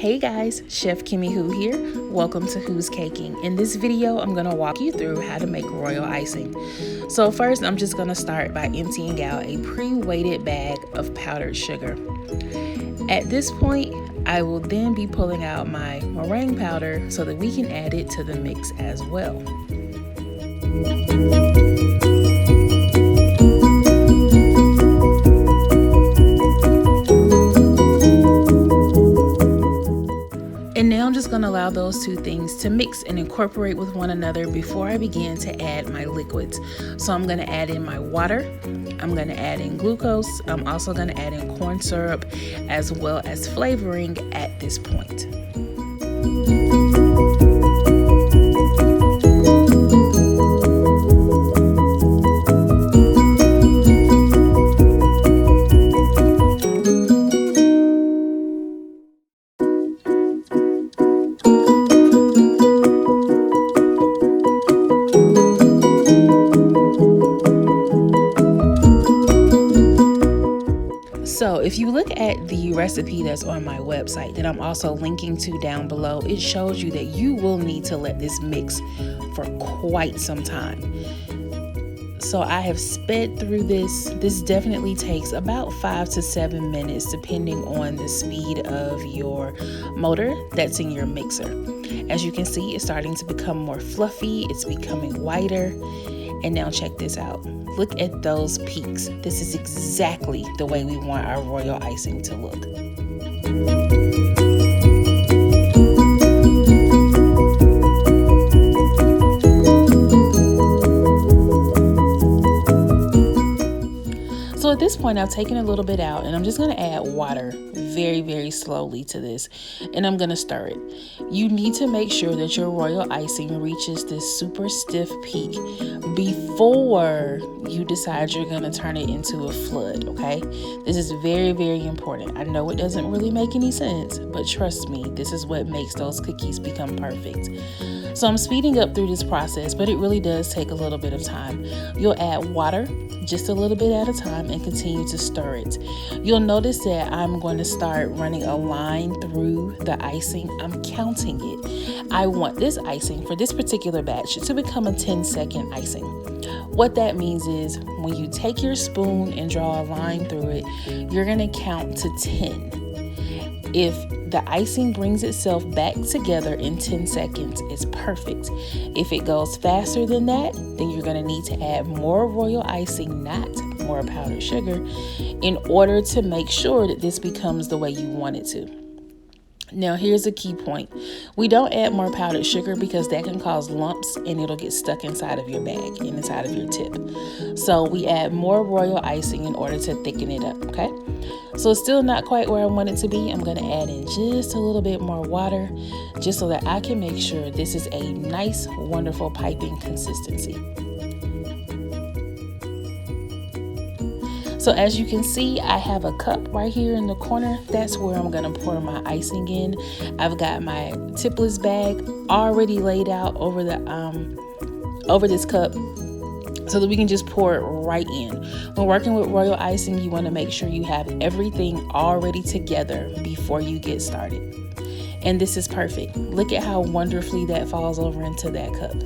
Hey guys, Chef Kimmy Who here. Welcome to Who's Caking. In this video, I'm going to walk you through how to make royal icing. So first, I'm just going to start by emptying out a pre-weighted bag of powdered sugar. At this point, I will then be pulling out my meringue powder so that we can add it to the mix as well. And now I'm just going to allow those two things to mix and incorporate with one another before I begin to add my liquids. So I'm going to add in my water, I'm going to add in glucose, I'm also going to add in corn syrup as well as flavoring at this point. So if you look at the recipe that's on my website that I'm also linking to down below, it shows you that you will need to let this mix for quite some time. So I have sped through this. This definitely takes about 5 to 7 minutes depending on the speed of your motor that's in your mixer. As you can see, it's starting to become more fluffy, it's becoming whiter. And now check this out. Look at those peaks. This is exactly the way we want our royal icing to look. So at this point, I've taken a little bit out and I'm just gonna add water very, very slowly to this, and I'm gonna stir it. You need to make sure that your royal icing reaches this super stiff peak before you decide you're gonna turn it into a flood, okay? This is very, very important. I know it doesn't really make any sense, but trust me, this is what makes those cookies become perfect. So I'm speeding up through this process, but it really does take a little bit of time. You'll add water just a little bit at a time and continue to stir it. You'll notice that I'm going to start running a line through the icing. I'm counting it. I want this icing for this particular batch to become a 10-second icing. What that means is when you take your spoon and draw a line through it, you're going to count to 10. If the icing brings itself back together in 10 seconds, it's perfect. If it goes faster than that, then you're going to need to add more royal icing, not more powdered sugar, in order to make sure that this becomes the way you want it to. Now, here's a key point. We don't add more powdered sugar because that can cause lumps and it'll get stuck inside of your bag and inside of your tip. So we add more royal icing in order to thicken it up, okay? So it's still not quite where I want it to be. I'm going to add in just a little bit more water just so that I can make sure this is a nice, wonderful piping consistency. So as you can see, I have a cup right here in the corner. That's where I'm gonna pour my icing in. I've got my tipless bag already laid out over this cup so that we can just pour it right in. When working with royal icing, you wanna make sure you have everything already together before you get started. And this is perfect. Look at how wonderfully that falls over into that cup.